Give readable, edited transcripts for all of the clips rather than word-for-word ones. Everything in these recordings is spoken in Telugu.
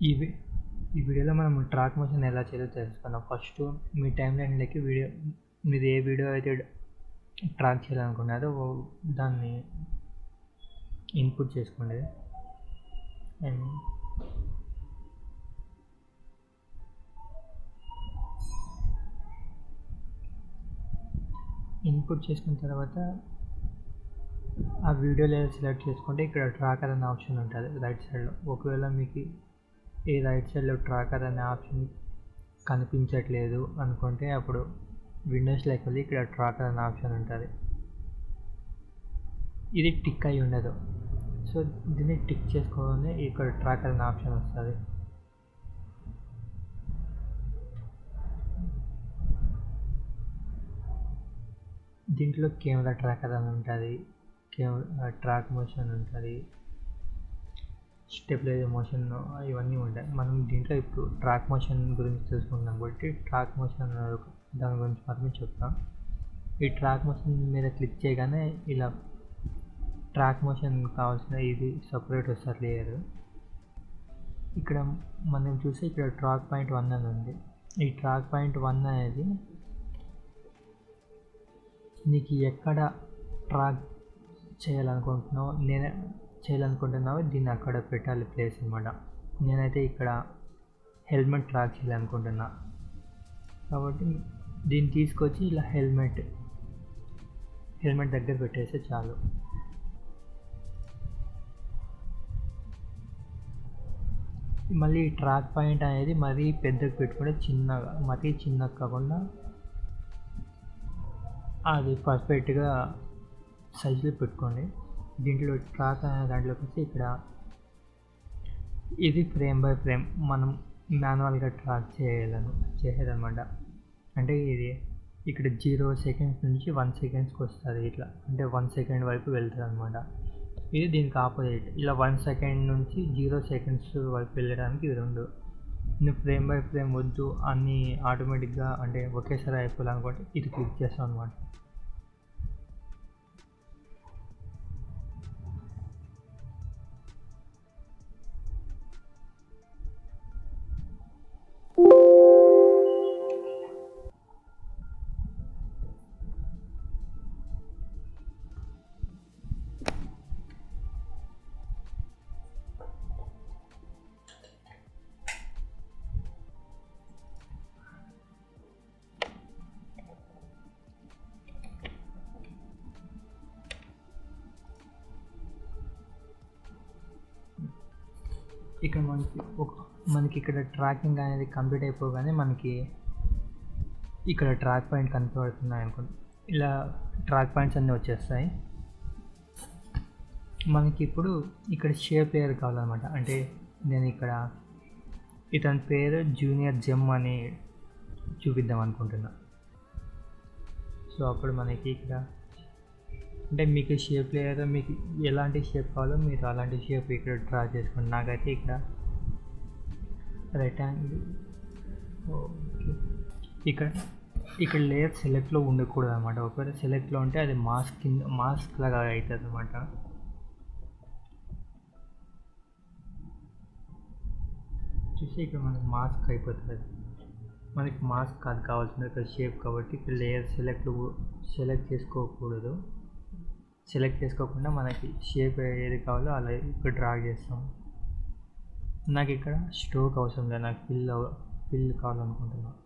ఈ వి ఈ వీడియోలో మనం ట్రాక్ మోషన్ ఎలా చేయాలో తెలుసుకుందాం. ఫస్ట్ మీ టైమ్ లైన్‌లోకి మీరు ఏ వీడియో అయితే ట్రాక్ చేయాలనుకున్నారో దాన్ని ఇన్పుట్ చేసుకోండి. అండ్ ఇన్పుట్ చేసుకున్న తర్వాత ఆ వీడియోలో సెలెక్ట్ చేసుకుంటే ఇక్కడ ట్రాకర్ అనే ఆప్షన్ ఉంటుంది రైట్ సైడ్లో. ఒకవేళ మీకు ఈ రైట్ సైడ్లో ట్రాకర్ అనే ఆప్షన్ కనిపించట్లేదు అనుకుంటే అప్పుడు విండోస్లోకి వెళ్ళి ఇక్కడ ట్రాకర్ అనే ఆప్షన్ ఉంటుంది. ఇది టిక్ అయి ఉండదు. సో దీన్ని టిక్ చేసుకోగానే ఇక్కడ ట్రాకర్ అనే ఆప్షన్ వస్తుంది. దీంట్లో కెమెరా ట్రాకర్ అని ఉంటుంది, ట్రాక్ మోషన్ ఉంటుంది, స్టెబిలైజర్ మోషన్, ఇవన్నీ ఉంటాయి. మనం దీంట్లో ఇప్పుడు ట్రాక్ మోషన్ గురించి తెలుసుకుంటాం కాబట్టి ట్రాక్ మోషన్ దాని గురించి మాత్రమే చెప్తాం. ఈ ట్రాక్ మోషన్ మీద క్లిక్ చేయగానే ఇలా ట్రాక్ మోషన్ కావాల్సిన ఇది సపరేట్ వస్తుంది లేయర్. ఇక్కడ మనం చూస్తే ఇక్కడ ట్రాక్ పాయింట్ 1 అని ఉంది. ఈ ట్రాక్ పాయింట్ 1 అనేది నీకు ఎక్కడ ట్రాక్ చేయాలనుకుంటున్నావో దీన్ని అక్కడ పెట్టాలి ప్లేస్ అనమాట. నేనైతే ఇక్కడ హెల్మెట్ ట్రాక్ చేయాలనుకుంటున్నా కాబట్టి దీన్ని తీసుకొచ్చి ఇలా హెల్మెట్ దగ్గర పెట్టేస్తే చాలు. మళ్ళీ ట్రాక్ పాయింట్ అనేది మరీ పెద్దగా పెట్టుకుంటే మరీ చిన్నగా కాకుండా అది పర్ఫెక్ట్గా సైజులో పెట్టుకోండి. దీంట్లో ట్రాక్ అనే దాంట్లోకి వచ్చి ఇక్కడ ఇది ఫ్రేమ్ బై ఫ్రేమ్ మనం మాన్యువల్గా ట్రాక్ చేయాలన్నమాట. అంటే ఇది ఇక్కడ 0 సెకండ్స్ నుంచి 1 సెకండ్స్కి వస్తుంది. ఇట్లా అంటే 1 సెకండ్ వరకు వెళ్తుంది అనమాట. ఇది దీనికి ఆపోజిట్. ఇలా 1 సెకండ్ నుంచి 0 సెకండ్స్ వరకు వెళ్ళడానికి ఇది రెండు. నువ్వు ఫ్రేమ్ బై ఫ్రేమ్ వద్దు అన్నీ ఆటోమేటిక్గా అంటే ఒకేసారి అయిపోవాలనుకుంటే ఇది క్లిక్ చేస్తాం అనమాట. ఇక్కడ మనకి ఇక్కడ ట్రాకింగ్ అనేది కంప్లీట్ అయిపోగానే మనకి ఇక్కడ ట్రాక్ పాయింట్ కనపడుతున్నాయి అనుకోండి. ఇలా ట్రాక్ పాయింట్స్ అన్నీ వచ్చేస్తాయి. మనకి ఇప్పుడు ఇక్కడ షేప్ లేయర్ కావాలన్నమాట. అంటే నేను ఇక్కడ ఇతని పేరు జూనియర్ జెమ్ అని చూపిద్దాం అనుకుంటున్నా. సో అప్పుడు మనకి ఇక్కడ అంటే మీకు షేప్ లేయర్ మీకు ఎలాంటి షేప్ కావాలో మీరు అలాంటి షేప్ ఇక్కడ డ్రా చేసుకోండి. నాకైతే ఇక్కడ రెక్టాంగిల్ ఓకే. ఇక్కడ లేయర్ సెలెక్ట్లో ఉండకూడదు అనమాట. ఒకవేళ సెలెక్ట్లో ఉంటే అది మాస్క్ లాగా అవుతుంది అనమాట. చూసి ఇక్కడ మనకి మాస్క్ అయిపోతుంది. మనకి మాస్క్ కాదు కావాల్సింది ఇక్కడ షేప్ కాబట్టి ఇక్కడ లేయర్ సెలెక్ట్ చేసుకోకూడదు. సెలెక్ట్ చేసుకోకుండా మనకి షేప్ ఏది కావాలో అలా ఇక్కడ డ్రా చేస్తాం. నాకు ఇక్కడ స్ట్రోక్ అవసరం లేదు, నాకు ఫిల్ కావాలనుకుంటున్నాను.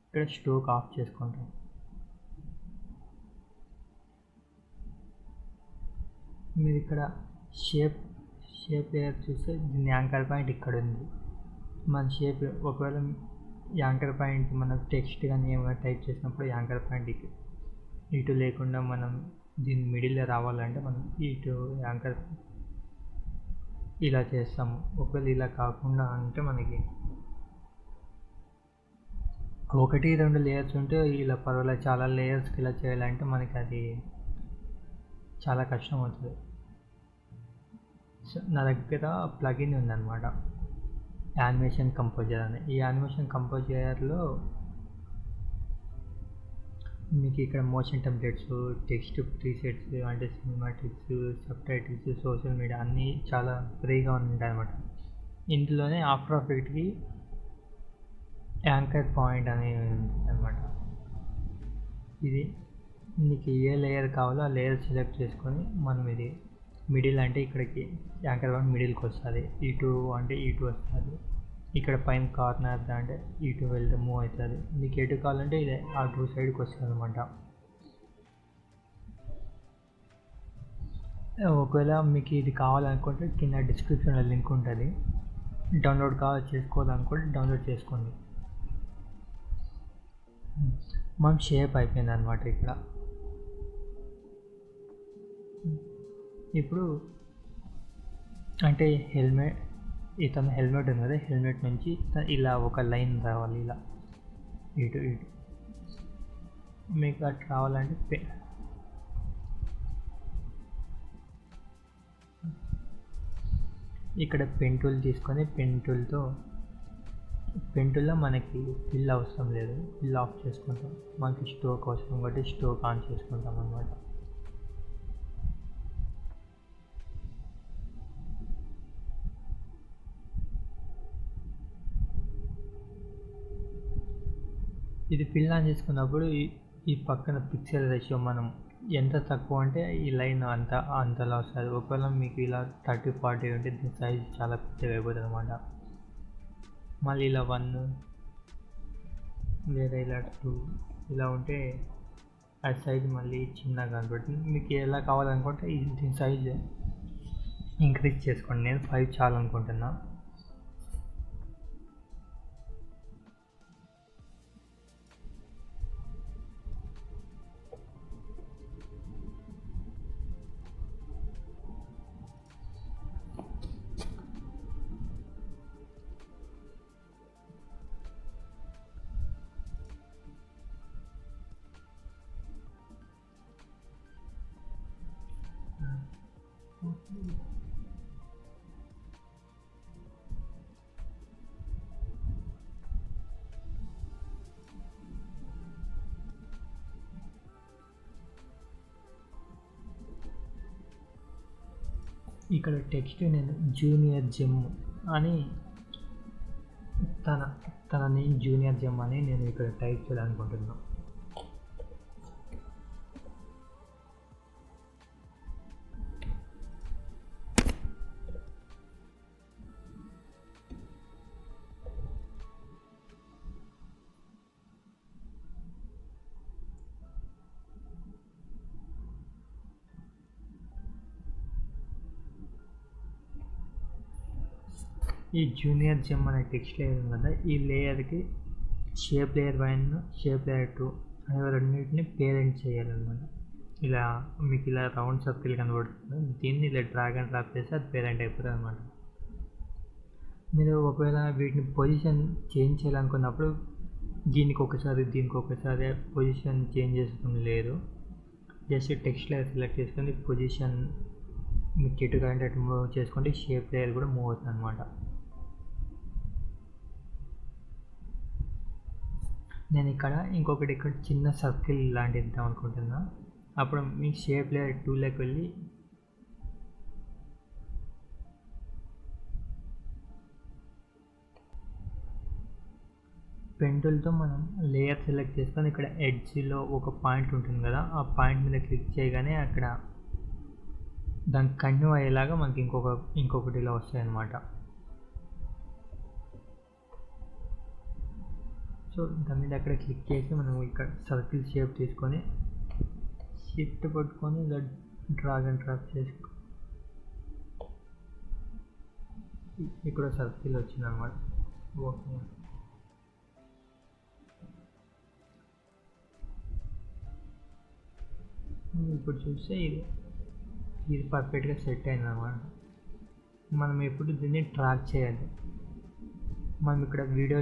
ఇక్కడ స్ట్రోక్ ఆఫ్ చేసుకుంటాం. మీరు ఇక్కడ షేప్ లేయర్ చూస్తే దీని యాంకర్ పాయింట్ ఇక్కడ ఉంది. మన షేప్ ఒకవేళ యాంకర్ పాయింట్ మనం టెక్స్ట్ కానీ ఏమైనా టైప్ చేసినప్పుడు యాంకర్ పాయింట్ ఇటు లేకుండా మనం దీని మిడిల్లో రావాలంటే మనం ఇటు యాంకర్ ఇలా చేస్తాము. ఒకవేళ ఇలా కాకుండా అంటే మనకి 1-2 లేయర్స్ ఉంటే ఇలా పర్వాలేదు. చాలా లేయర్స్కి ఇలా చేయాలంటే మనకి అది చాలా కష్టం అవుతుంది. సో నా దగ్గర ప్లగిన్ ఉందన్నమాట, యానిమేషన్ కంపోజర్ అని. ఈ యానిమేషన్ కంపోజర్లో మీకు ఇక్కడ మోషన్ టెంప్లెట్స్, టెక్స్ట్ ప్రీసెట్స్ అంటే cinematics, sub titles, social media అన్నీ చాలా ఫ్రీగా ఉంటాయి అన్నమాట. ఇందులోనే ఆఫ్టర్ ఎఫెక్ట్కి యాంకర్ పాయింట్ అనేది ఉంటుంది అనమాట. ఇది మీకు ఏ లేయర్ కావాలో ఆ లేయర్ సెలెక్ట్ చేసుకొని మనం ఇది మిడిల్ అంటే ఇక్కడికి యాంకర్ పాయింట్ మిడిల్కి వస్తుంది, ఇటు అంటే ఇటు వస్తుంది, ఇక్కడ పైన కార్నర్ అంటే ఇటు వెళ్తే మూవ్ అవుతుంది. మీకు ఎటు కావాలంటే ఇదే ఆ టూ సైడ్కి వస్తుంది అనమాట. ఒకవేళ మీకు ఇది కావాలనుకుంటే కింద డిస్క్రిప్షన్లో లింక్ ఉంటుంది, డౌన్లోడ్ చేసుకోవాలనుకుంటే డౌన్లోడ్ చేసుకోండి. మనం షేప్ అయిపోయింది అనమాట ఇక్కడ. ఇప్పుడు అంటే ఇతను హెల్మెట్ ఉంది కదా, హెల్మెట్ నుంచి ఇలా ఒక లైన్ రావాలి, ఇలా ఇటు ఇటు. మీకు అట్లా రావాలంటే ఇక్కడ పెన్ టూల్ తీసుకొని పెన్ టూల్లో మనకి ఫిల్ అవసరం లేదు, ఫిల్ ఆఫ్ చేసుకుంటాం. మనకి స్ట్రోక్ అవసరం కాబట్టి స్ట్రోక్ ఆన్ చేసుకుంటాం అన్నమాట. ఇది ఫిల్ ఆన్ చేసుకున్నప్పుడు ఈ పక్కన పిక్సెల్ రేషియో మనం ఎంత తక్కువ అంటే ఈ లైన్ అంతలా వస్తుంది. ఒకవేళ మీకు ఇలా 30-40 ఉంటే దీని సైజ్ చాలా పెద్దగా అయిపోతుంది అనమాట. మళ్ళీ ఇలా 1 లేదా ఇలా 2 ఇలా ఉంటే ఆ సైజ్ మళ్ళీ చిన్నగా కనబడుతుంది. మీకు ఎలా కావాలనుకుంటే దీని సైజ్ ఇంక్రీజ్ చేసుకోండి. నేను 5 చాలు అనుకుంటున్నా. ఇక్కడ టెక్స్ట్ నేను జూనియర్ జెమ్ అని తన నేమ్ జూనియర్ జెమ్ అని నేను ఇక్కడ టైప్ చేయాలనుకుంటున్నాను. ఈ జూనియర్ జెమ్ అనే టెక్స్ట్ లేయర్ ఉంది కదా, ఈ లేయర్కి షేప్ లేయర్ 1 షేప్ లేయర్ 2 అనే రెండింటిని పేరెంట్ చేయాలన్నమాట. ఇలా మీకు ఇలా రౌండ్ సర్కిల్ కనబడుతుంది, దీన్ని ఇలా డ్రాగ్ అండ్ డ్రాప్ చేస్తే అది పేరెంట్ అయిపోతుంది అనమాట. మీరు ఒకవేళ వీటిని పొజిషన్ చేంజ్ చేయాలనుకున్నప్పుడు దీనికి ఒకసారి పొజిషన్ చేంజ్ చేసుకోవడం లేదు. జస్ట్ టెక్స్ట్ లేయర్ సెలెక్ట్ చేసుకొని పొజిషన్ మీకు ఎటు కావాలంటే అటు మూవ్ చేసుకోండి, షేప్ లేయర్ కూడా మూవ్ అవుతుంది అనమాట. నేను ఇక్కడ చిన్న సర్కిల్ లాంటిది ఇద్దాం అనుకుంటున్నా. అప్పుడు మీ షేప్ లేయర్ 2లోకి వెళ్ళి పెన్ టూల్తో మనం లేయర్ సెలెక్ట్ చేసుకొని ఇక్కడ ఎడ్జ్లో ఒక పాయింట్ ఉంటుంది కదా, ఆ పాయింట్ మీద క్లిక్ చేయగానే అక్కడ దానికి కంటిన్యూ అయ్యేలాగా మనకి ఇంకొకటి ఇలా వస్తాయి అన్నమాట. సో దాని మీద అక్కడ క్లిక్ చేసి మనం ఇక్కడ సర్కిల్ షేప్ తీసుకొని షిఫ్ట్ పట్టుకొని ఇలా డ్రాగ్ అండ్ డ్రాప్ చేసుకో. ఇక్కడ సర్కిల్ వచ్చింది అన్నమాట. ఓకే, ఇప్పుడు చూస్తే ఇది పర్ఫెక్ట్గా సెట్ అయింది అన్నమాట. మనం ఇప్పుడు దీన్ని ట్రాక్ చేయాలి. మనం ఇక్కడ వీడియో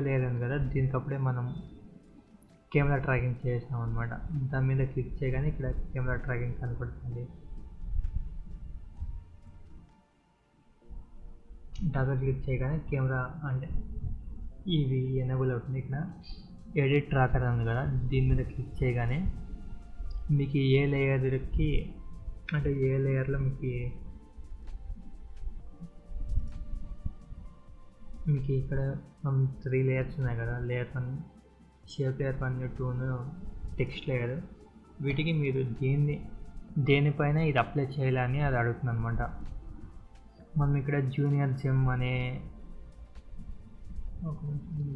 లేదని కదా, దీనికప్పుడే మనం కెమెరా ట్రాకింగ్ చేసాం అనమాట. దాని మీద క్లిక్ చేయగానే ఇక్కడ కెమెరా ట్రాకింగ్ కనపడుతుంది. డబుల్ క్లిక్ చేయగానే కెమెరా అంటే ఇవి ఎనేబుల్ అవుతుంది. ఇక్కడ ఎడిట్ ట్రాకర్ ఉంది కదా, దీని మీద క్లిక్ చేయగానే మీకు ఏ లేయర్కి అంటే ఏ లేయర్లో మీకు మీకు ఇక్కడ 3 లేయర్స్ ఉన్నాయి కదా, layer 1, shape layer 1, 2, text layer. వీటికి మీరు దేనిపైన ఇది అప్లై చేయాలని అది అడుగుతుంది అనమాట. మనం ఇక్కడ జూనియర్ జెమ్ అనే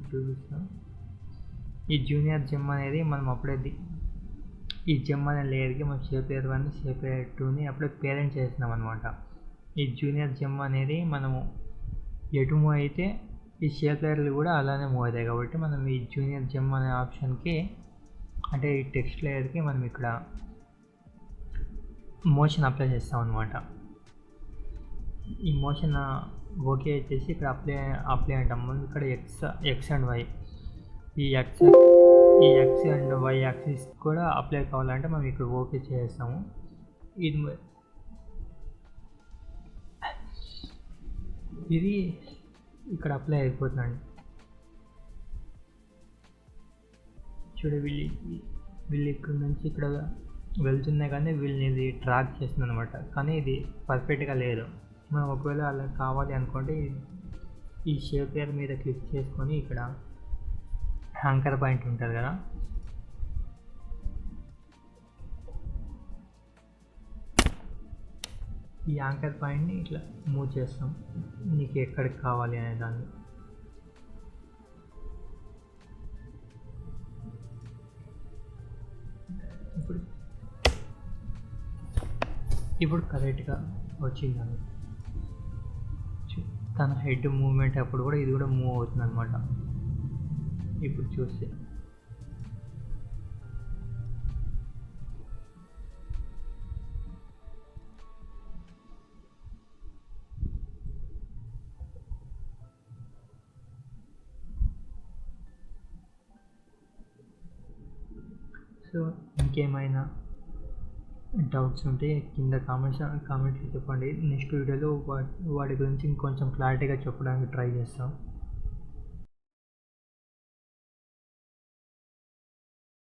చూపిస్తాం. ఈ జూనియర్ జెమ్ అనేది మనం అప్పుడే ఈ జెమ్ అనే లేయర్కి మనం షేప్ లేయర్ 1, షేప్ లేయర్ 2ని అప్పుడే పేరెంట్ చేస్తున్నాం అనమాట. ఈ జూనియర్ జెమ్ అనేది మనము ఎటు మూవ్ అయితే ఈ షేప్ లేయర్లు కూడా అలానే మూవ్ అవుతాయి. కాబట్టి మనం ఈ జూనియర్ జెమ్ అనే ఆప్షన్కి, అంటే ఈ టెక్స్ట్ లేయర్కి మనం ఇక్కడ మోషన్ అప్లై చేస్తాం అనమాట. ఈ మోషన్ ఓకే చేసి ఇక్కడ అప్లై అంటాము. ఇక్కడ ఎక్స్ అండ్ వై, ఈ ఎక్స్ అండ్ వై యాక్సిస్ కూడా అప్లై కావాలంటే మనం ఇక్కడ ఓకే చేస్తాము. ఇది ఇక్కడ అప్లై అయిపోతుందండి. చూడ వీళ్ళు ఇక్కడ నుంచి ఇక్కడ వెళ్తున్నాయి, కానీ వీళ్ళని ఇది ట్రాక్ చేస్తుంది అనమాట. కానీ ఇది పర్ఫెక్ట్గా లేదు. మనం ఒకవేళ అలా కావాలి అనుకుంటే ఈ షేప్ లేయర్ మీద క్లిక్ చేసుకొని ఇక్కడ యాంకర్ పాయింట్ ఉంటుంది కదా, ఈ యాంకర్ పాయింట్ని ఇట్లా మూవ్ చేస్తాం నీకు ఎక్కడికి కావాలి అనే దాన్ని. ఇప్పుడు కరెక్ట్గా వచ్చిందని తన హెడ్ మూవ్మెంట్ అప్పుడు కూడా ఇది కూడా మూవ్ అవుతుంది అనమాట. ఇప్పుడు చూస్తే సో ఇంకేమైనా డౌట్స్ ఉంటే కింద కామెంట్లో చెప్పండి. నెక్స్ట్ వీడియోలో వాటి గురించి ఇంకొంచెం క్లారిటీగా చెప్పడానికి ట్రై చేస్తాం.